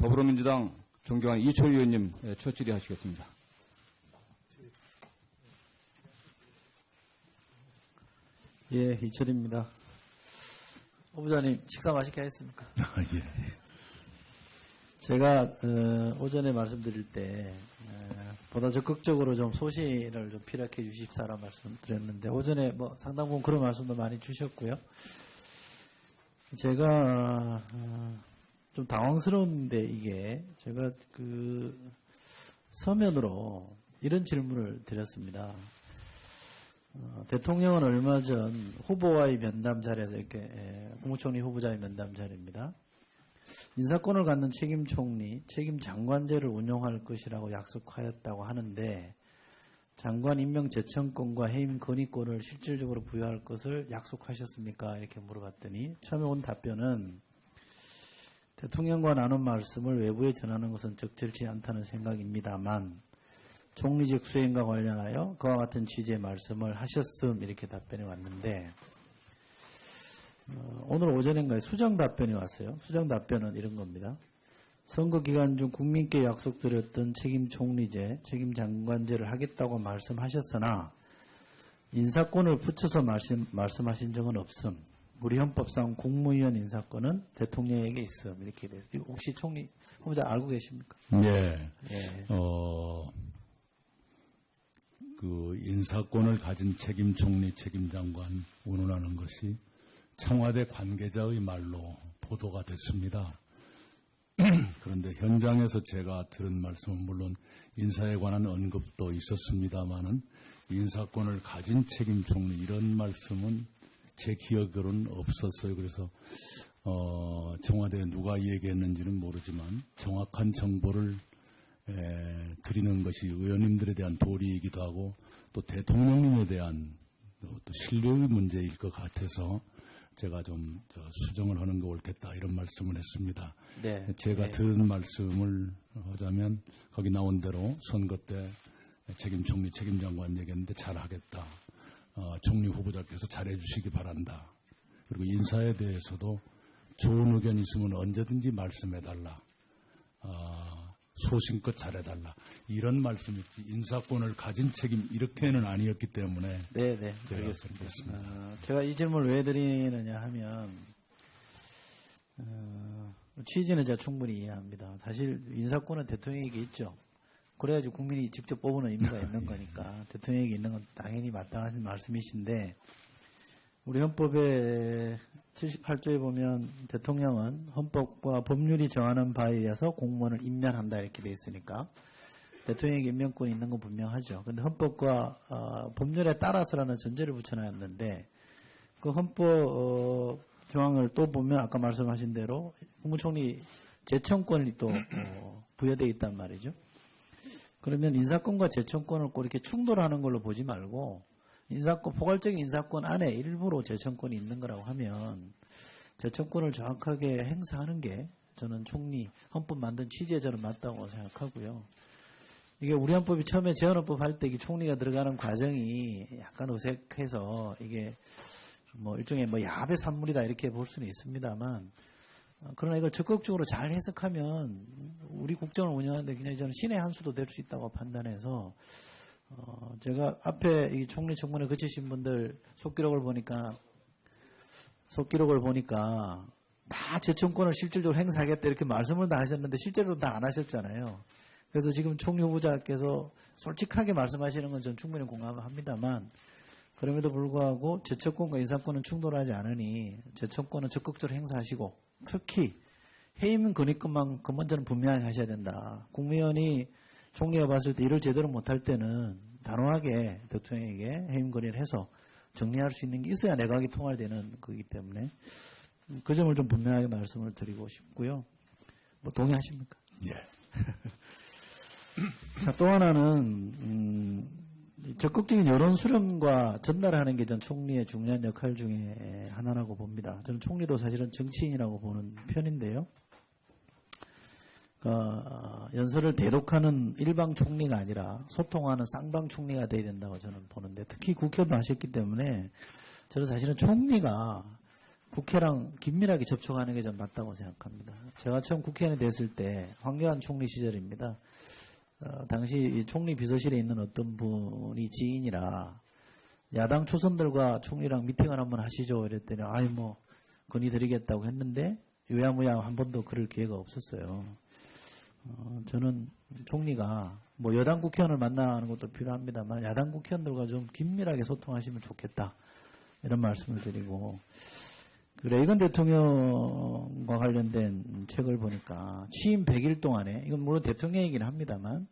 더불어민주당 존경하는 이철 의원님 첫 질의하시겠습니다. 예, 이철입니다. 후보자님 식사 맛있게 하셨습니까? 예. 제가 오전에 말씀드릴 때 보다 적극적으로 좀 소신을 좀 피력해 주십사라 말씀드렸는데 오전에 뭐 상당 부분 그런 말씀도 많이 주셨고요. 제가 좀 당황스러운데 이게 제가 그 서면으로 이런 질문을 드렸습니다. 대통령은 얼마 전 후보와의 면담 자리에서 이렇게 국무총리 후보자의 면담 자리입니다. 인사권을 갖는 책임 총리, 책임 장관제를 운용할 것이라고 약속하였다고 하는데 장관 임명 제청권과 해임 건의권을 실질적으로 부여할 것을 약속하셨습니까? 이렇게 물어봤더니 처음에 온 답변은 대통령과 나눈 말씀을 외부에 전하는 것은 적절치 않다는 생각입니다만 총리직 수행과 관련하여 그와 같은 취지의 말씀을 하셨음 이렇게 답변이 왔는데 오늘 오전인가에 수정 답변이 왔어요. 수정 답변은 이런 겁니다. 선거 기간 중 국민께 약속드렸던 책임 총리제, 책임 장관제를 하겠다고 말씀하셨으나 인사권을 붙여서 말씀하신 적은 없음. 우리 헌법상 국무위원 인사권은 대통령에게 있음. 이렇게 돼요. 혹시 총리 후보자 알고 계십니까? 예. 예. 그 인사권을 가진 책임 총리, 책임 장관 운운하는 것이 청와대 관계자의 말로 보도가 됐습니다. 그런데 현장에서 제가 들은 말씀은 물론 인사에 관한 언급도 있었습니다마는 인사권을 가진 책임 총리 이런 말씀은 제 기억으로는 없었어요. 그래서 청와대에 누가 얘기했는지는 모르지만 정확한 정보를 드리는 것이 의원님들에 대한 도리이기도 하고 또 대통령님에 대한 또 신뢰의 문제일 것 같아서 제가 좀 수정을 하는 게 옳겠다 이런 말씀을 했습니다. 네. 제가 네. 들은 말씀을 하자면 거기 나온 대로 선거 때 책임 총리, 책임 장관 얘기했는데 잘하겠다. 총리 후보자께서 잘해 주시기 바란다. 그리고 인사에 대해서도 좋은 의견 있으면 언제든지 말씀해달라. 소신껏 잘해달라. 이런 말씀이지 인사권을 가진 책임 이렇게는 아니었기 때문에 네네. 알겠습니다. 제가 이 질문을 왜 드리느냐 하면 취지는 제가 충분히 이해합니다. 사실 인사권은 대통령에게 있죠. 그래야지 국민이 직접 뽑는 의미가 있는 거니까 대통령에게 있는 건 당연히 마땅하신 말씀이신데 우리 헌법의 78조에 보면 대통령은 헌법과 법률이 정하는 바에 의해서 공무원을 임명한다 이렇게 돼 있으니까 대통령에게 임명권이 있는 건 분명하죠. 그런데 헌법과 법률에 따라서라는 전제를 붙여놨는데 그 헌법 조항을 또 보면 아까 말씀하신 대로 국무총리 제청권이 또 부여되어 있단 말이죠. 그러면 인사권과 제청권을 꼭 이렇게 충돌하는 걸로 보지 말고 인사권, 포괄적인 인사권 안에 일부로 제청권이 있는 거라고 하면 제청권을 정확하게 행사하는 게 저는 총리 헌법 만든 취지에 저는 맞다고 생각하고요. 이게 우리 헌법이 처음에 재헌헌법 할 때 이 총리가 들어가는 과정이 약간 어색해서 이게 뭐 일종의 뭐 야합의 산물이다 이렇게 볼 수는 있습니다만 그러나 이걸 적극적으로 잘 해석하면 우리 국정을 운영하는데 굉장히 저는 신의 한 수도 될 수 있다고 판단해서 제가 앞에 이 총리 청문회 거치신 분들 속기록을 보니까 다 제청권을 실질적으로 행사하겠다 이렇게 말씀을 다 하셨는데 실제로 다 안 하셨잖아요. 그래서 지금 총리 후보자께서 솔직하게 말씀하시는 건 전 충분히 공감합니다만 그럼에도 불구하고 제청권과 인사권은 충돌하지 않으니 제청권은 적극적으로 행사하시고 특히 해임 건의권만 저는 분명하게 하셔야 된다. 국무위원이 총리가 봤을 때 일을 제대로 못할 때는 단호하게 대통령에게 해임 건의를 해서 정리할 수 있는 게 있어야 내각이 통할되는 거기 때문에 그 점을 좀 분명하게 말씀을 드리고 싶고요. 뭐 동의하십니까? 예. 자, 또 하나는 적극적인 여론 수렴과 전달하는 게 전 총리의 중요한 역할 중에 하나라고 봅니다. 저는 총리도 사실은 정치인이라고 보는 편인데요. 연설을 대독하는 일방 총리가 아니라 소통하는 쌍방 총리가 돼야 된다고 저는 보는데 특히 국회도 하셨기 때문에 저는 사실은 총리가 국회랑 긴밀하게 접촉하는 게 좀 맞다고 생각합니다. 제가 처음 국회의원이 됐을 때 황교안 총리 시절입니다. 당시 이 총리 비서실에 있는 어떤 분이 지인이라 야당 초선들과 총리랑 미팅을 한번 하시죠 이랬더니 아이 뭐 건의드리겠다고 했는데 유야무야 한 번도 그럴 기회가 없었어요. 저는 총리가 뭐 여당 국회의원을 만나는 것도 필요합니다만 야당 국회의원들과 좀 긴밀하게 소통하시면 좋겠다 이런 말씀을 드리고, 그 레이건 대통령과 관련된 책을 보니까 취임 100일 동안에, 이건 물론 대통령이긴 합니다만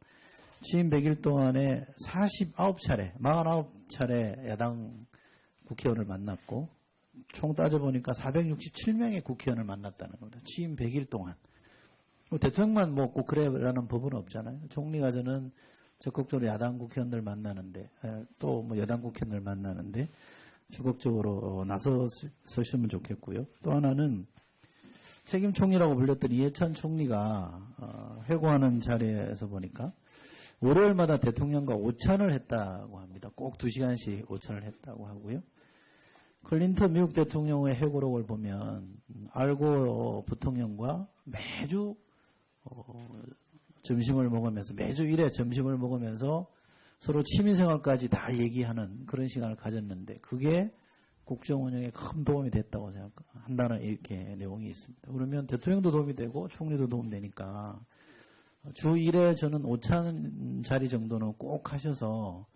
취임 100일 동안에 49차례, 49차례 야당 국회의원을 만났고 총 따져보니까 467명의 국회의원을 만났다는 겁니다. 취임 100일 동안. 대통령만 뭐 꼭 그래라는 법은 없잖아요. 총리가 저는 적극적으로 야당 국회의원들 만나는데, 또 뭐 여당 국회의원들 만나는데 적극적으로 나서시면 좋겠고요. 또 하나는 책임 총리라고 불렸던 이해찬 총리가 회고하는 자리에서 보니까 월요일마다 대통령과 오찬을 했다고 합니다. 꼭 2시간씩 오찬을 했다고 하고요. 클린턴 미국 대통령의 회고록을 보면 알고 부통령과 매주 점심을 먹으면서, 매주 1회 점심을 먹으면서 서로 취미생활까지 다 얘기하는 그런 시간을 가졌는데 그게 국정 운영에 큰 도움이 됐다고 생각한다는 이렇게 내용이 있습니다. 그러면 대통령도 도움이 되고 총리도 도움되니까 주 1회 저는 오찬 자리 정도는 꼭 하셔서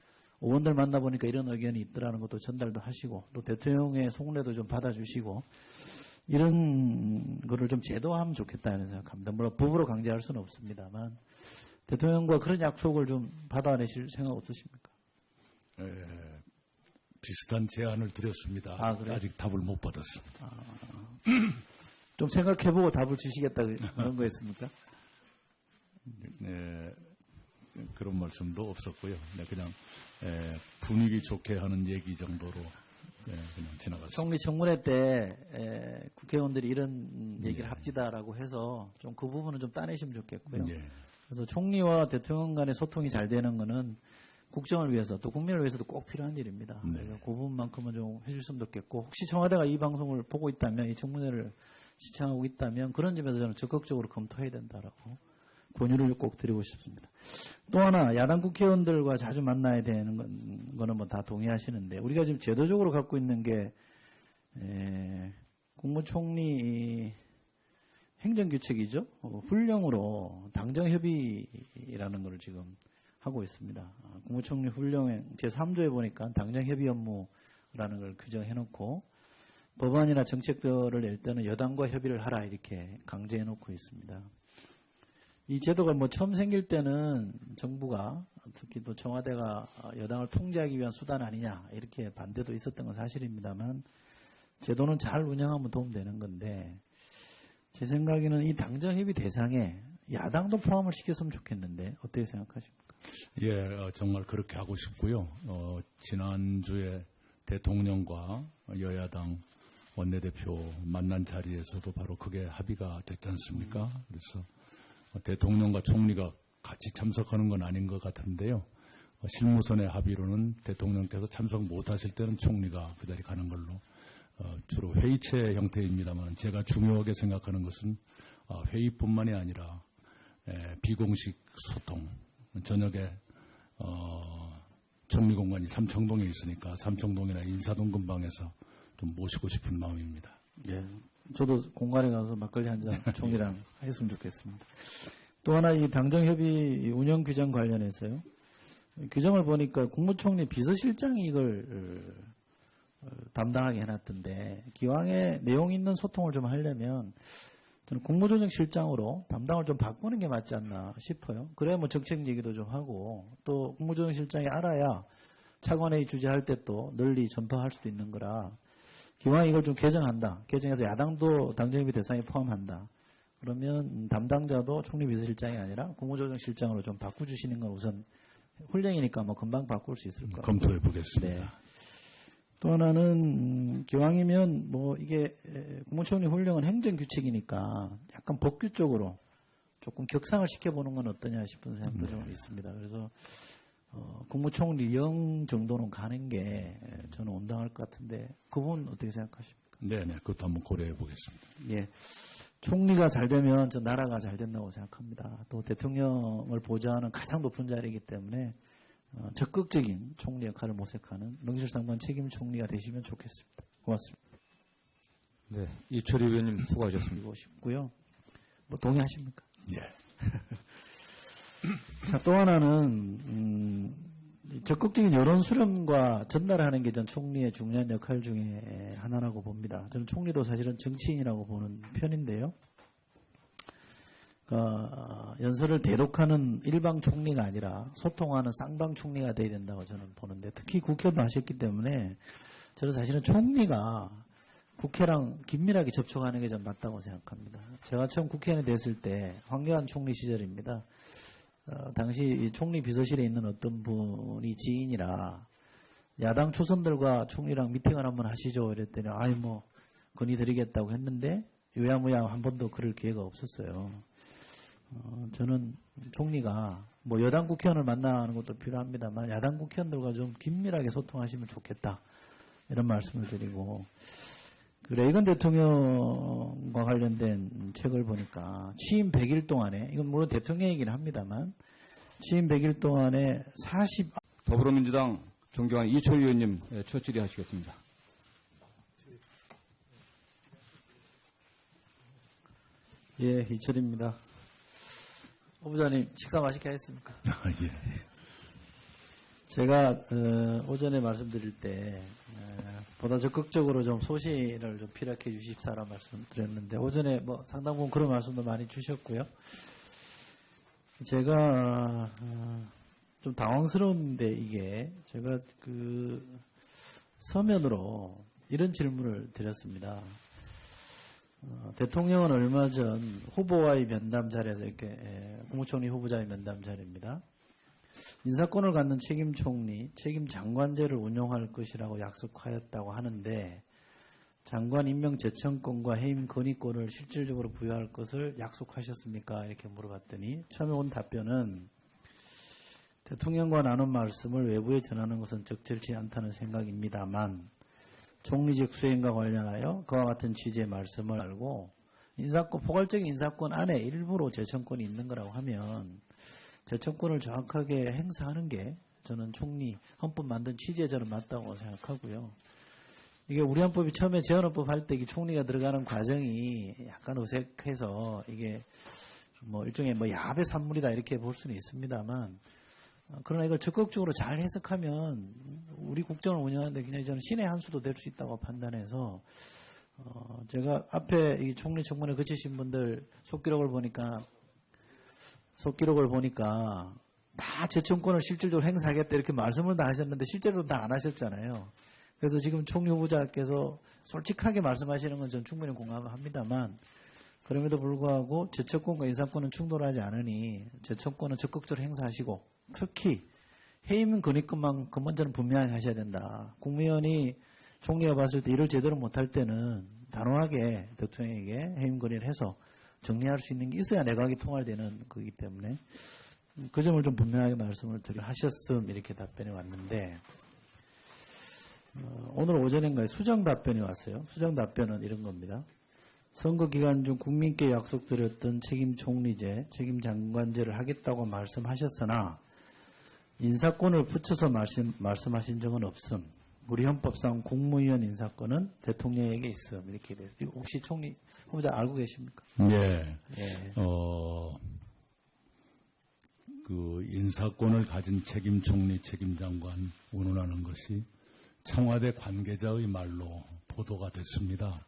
의원들 만나보니까 이런 의견이 있더라는 것도 전달도 하시고 또 대통령의 속내도 좀 받아주시고 이런 거를 좀 제도하면 좋겠다는 생각합니다. 물론 법으로 강제할 수는 없습니다만 대통령과 그런 약속을 좀 받아내실 생각 없으십니까? 비슷한 제안을 드렸습니다. 아직 답을 못 받았습니다. 좀 생각해보고 답을 주시겠다 그런 거였습니까? 네, 그런 말씀도 없었고요. 네, 그냥 분위기 좋게 하는 얘기 정도로 그냥 지나갔습니다. 총리 청문회 때 국회의원들이 이런 얘기를 합디다라고 해서 좀 그 부분은 좀 따내시면 좋겠고요. 네. 그래서 총리와 대통령 간의 소통이 잘 되는 거는 국정을 위해서 또 국민을 위해서도 꼭 필요한 일입니다. 네. 그래서 그 부분만큼은 좀 해주셨으면 좋겠고, 혹시 청와대가 이 방송을 보고 있다면, 이 청문회를 시청하고 있다면 그런 점에서 저는 적극적으로 검토해야 된다라고 권유를 꼭 드리고 싶습니다. 또 하나, 야당 국회의원들과 자주 만나야 되는 거는 뭐 다 동의하시는데, 우리가 지금 제도적으로 갖고 있는 게 국무총리 행정규칙이죠. 훈령으로 당정협의라는 걸 지금 하고 있습니다. 국무총리 훈령의 제3조에 보니까 당정협의 업무라는 걸 규정해놓고 법안이나 정책들을 낼 때는 여당과 협의를 하라 이렇게 강제해놓고 있습니다. 이 제도가 뭐 처음 생길 때는 정부가, 특히 또 청와대가 여당을 통제하기 위한 수단 아니냐 이렇게 반대도 있었던 건 사실입니다만 제도는 잘 운영하면 도움되는 건데, 제 생각에는 이 당정협의 대상에 야당도 포함을 시켰으면 좋겠는데 어떻게 생각하십니까? 예, 정말 그렇게 하고 싶고요. 지난주에 대통령과 여야당 원내대표 만난 자리에서도 바로 그게 합의가 됐지 않습니까? 그래서 대통령과 총리가 같이 참석하는 건 아닌 것 같은데요. 실무선의 합의로는 대통령께서 참석 못하실 때는 총리가 그 자리 가는 걸로, 주로 회의체 형태입니다만 제가 중요하게 생각하는 것은 회의뿐만이 아니라 비공식 소통. 저녁에 총리 공간이 삼청동에 있으니까 삼청동이나 인사동 근방에서 좀 모시고 싶은 마음입니다. 예, 저도 공간에 가서 막걸리 한잔 총리랑 했으면 좋겠습니다. 또 하나, 이 당정협의 운영 규정 관련해서요. 규정을 보니까 국무총리 비서실장이 이걸 담당하게 해놨던데, 기왕에 내용 있는 소통을 좀 하려면 저는 국무조정실장으로 담당을 좀 바꾸는 게 맞지 않나 싶어요. 그래야 뭐 정책 얘기도 좀 하고, 또 국무조정실장이 알아야 차관회의 주재할 때 또 널리 전파할 수도 있는 거라, 기왕에 이걸 좀 개정한다, 개정해서 야당도 당정협의 대상에 포함한다, 그러면 담당자도 총리 비서실장이 아니라 국무조정실장으로 좀 바꿔주시는 건 우선 훈령이니까 뭐 금방 바꿀 수 있을 것 같아요. 검토해 보겠습니다. 네. 또 하나는 기왕이면 뭐 이게 국무총리 훈령은 행정규칙이니까 약간 법규 쪽으로 조금 격상을 시켜보는 건 어떠냐 싶은 생각도 좀 있습니다. 그래서 국무총리 영 정도는 가는 게 저는 온당할 것 같은데, 그 부분 어떻게 생각하십니까? 네네, 그것도 한번 고려해 보겠습니다. 예. 총리가 잘 되면 저 나라가 잘 된다고 생각합니다. 또 대통령을 보좌하는 가장 높은 자리이기 때문에 적극적인 총리 역할을 모색하는 명실상부한 책임 총리가 되시면 좋겠습니다. 고맙습니다. 네, 이철희 의원님 수고하셨습니다. 드리고 싶고요. 뭐 동의하십니까? 예. 자, 또 하나는 적극적인 여론 수렴과 전달하는 게 전 총리의 중요한 역할 중에 하나라고 봅니다. 저는 총리도 사실은 정치인이라고 보는 편인데요. 연설을 대독하는 일방 총리가 아니라 소통하는 쌍방 총리가 돼야 된다고 저는 보는데, 특히 국회도 하셨기 때문에 저는 사실은 총리가 국회랑 긴밀하게 접촉하는 게 좀 맞다고 생각합니다. 제가 처음 국회의원이 됐을 때 황교안 총리 시절입니다. 당시 총리 비서실에 있는 어떤 분이 지인이라 야당 초선들과 총리랑 미팅을 한번 하시죠 이랬더니 아이 뭐 건의드리겠다고 했는데 유야무야 한 번도 그럴 기회가 없었어요. 저는 총리가 뭐 여당 국회의원을 만나는 것도 필요합니다만 야당 국회의원들과 좀 긴밀하게 소통하시면 좋겠다 이런 말씀을 드리고, 그 레이건 대통령과 관련된 책을 보니까 취임 100일 동안에, 이건 물론 대통령 얘기는 합니다만 취임 100일 동안에 더불어민주당 존경하는 이철희 의원님 첫 질의하시겠습니다. 예, 이철입니다. 후보자님 식사 맛있게 하셨습니까? 예. 제가 오전에 말씀드릴 때 보다 적극적으로 좀 소신을 좀 피력해 주십사라 말씀드렸는데 오전에 뭐 상당 부분 그런 말씀도 많이 주셨고요. 제가 좀 당황스러운데 이게 제가 그 서면으로 이런 질문을 드렸습니다. 대통령은 얼마 전 후보와의 면담 자리에서 이렇게 국무총리 후보자의 면담 자리입니다. 인사권을 갖는 책임 총리, 책임 장관제를 운영할 것이라고 약속하였다고 하는데 장관 임명 제청권과 해임 건의권을 실질적으로 부여할 것을 약속하셨습니까? 이렇게 물어봤더니 처음에 온 답변은 대통령과 나눈 말씀을 외부에 전하는 것은 적절치 않다는 생각입니다만 총리직 수행과 관련하여 그와 같은 취지의 말씀을 알고 인사권, 포괄적인 인사권 안에 일부로 제청권이 있는 거라고 하면 제청권을 정확하게 행사하는 게 저는 총리 헌법 만든 취지에 저는 맞다고 생각하고요. 이게 우리 헌법이 처음에 재헌헌법 할 때 총리가 들어가는 과정이 약간 어색해서 이게 뭐 일종의 뭐 야합의 산물이다 이렇게 볼 수는 있습니다만, 그러나 이걸 적극적으로 잘 해석하면 우리 국정을 운영하는데 굉장히 저는 신의 한 수도 될 수 있다고 판단해서 제가 앞에 이 총리 청문회 거치신 분들 속기록을 보니까 다 제청권을 실질적으로 행사하겠다 이렇게 말씀을 다 하셨는데 실제로 다 안 하셨잖아요. 그래서 지금 총리 후보자께서 솔직하게 말씀하시는 건 저는 충분히 공감합니다만 그럼에도 불구하고 제청권과 인사권은 충돌하지 않으니 제청권은 적극적으로 행사하시고 특히 해임 건의권만큼은 저는 분명하게 하셔야 된다. 국무위원이 총리가 봤을 때 일을 제대로 못할 때는 단호하게 대통령에게 해임 건의를 해서 정리할 수 있는 게 있어야 내각이 통할되는 거기 때문에 그 점을 좀 분명하게 말씀을 하셨음 이렇게 답변이 왔는데 오늘 오전인가에 수정 답변이 왔어요. 수정 답변은 이런 겁니다. 선거 기간 중 국민께 약속드렸던 책임 총리제, 책임 장관제를 하겠다고 말씀하셨으나 인사권을 붙여서 말씀하신 적은 없음. 우리 헌법상 국무위원 인사권은 대통령에게 있음. 이렇게 돼서 혹시 총리 후보자 알고 계십니까? 예. 예. 그 인사권을 가진 책임 총리, 책임 장관 운운하는 것이 청와대 관계자의 말로 보도가 됐습니다.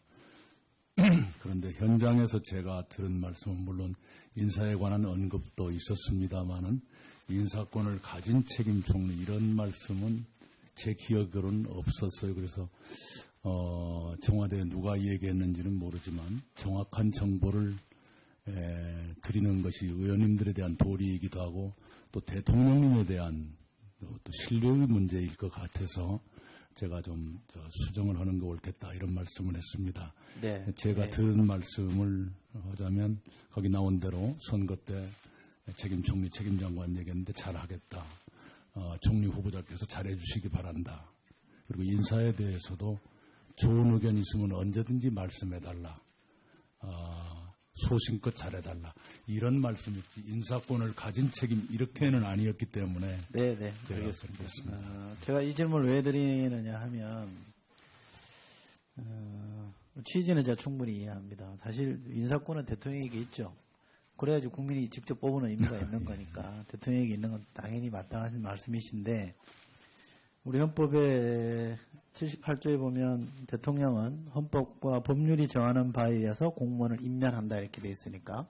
그런데 현장에서 제가 들은 말씀은 물론 인사에 관한 언급도 있었습니다마는 인사권을 가진 책임 총리 이런 말씀은 제 기억으로는 없었어요. 그래서 청와대에 누가 얘기했는지는 모르지만 정확한 정보를 드리는 것이 의원님들에 대한 도리이기도 하고 또 대통령님에 대한 또 신뢰의 문제일 것 같아서 제가 좀 수정을 하는 게 옳겠다 이런 말씀을 했습니다. 네. 제가 네. 들은 말씀을 하자면 거기 나온 대로 선거 때 책임 총리, 책임 장관 얘기했는데 잘하겠다. 총리 후보자께서 잘해 주시기 바란다. 그리고 인사에 대해서도 좋은 의견 있으면 언제든지 말씀해달라. 소신껏 잘해달라. 이런 말씀이지 인사권을 가진 책임 이렇게는 아니었기 때문에 네, 제가 알겠습니다. 그렇습니다. 제가 이 질문을 왜 드리느냐 하면 취지는 제가 충분히 이해합니다. 사실 인사권은 대통령에게 있죠. 그래야지 국민이 직접 뽑는 의미가 있는 거니까 대통령에게 있는 건 당연히 마땅하신 말씀이신데 우리 헌법의 78조에 보면 대통령은 헌법과 법률이 정하는 바에 의해서 공무원을 임명한다 이렇게 돼 있으니까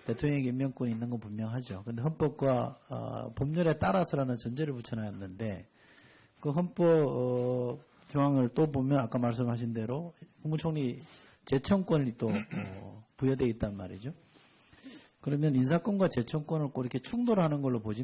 대통령에게 임명권이 있는 건 분명하죠. 그런데 헌법과 법률에 따라서라는 전제를 붙여놨는데 그 헌법 조항을 또 보면 아까 말씀하신 대로 국무총리 제청권이 또 부여되어 있단 말이죠. 그러면 인사권과 제청권을 꼭 이렇게 충돌하는 걸로 보지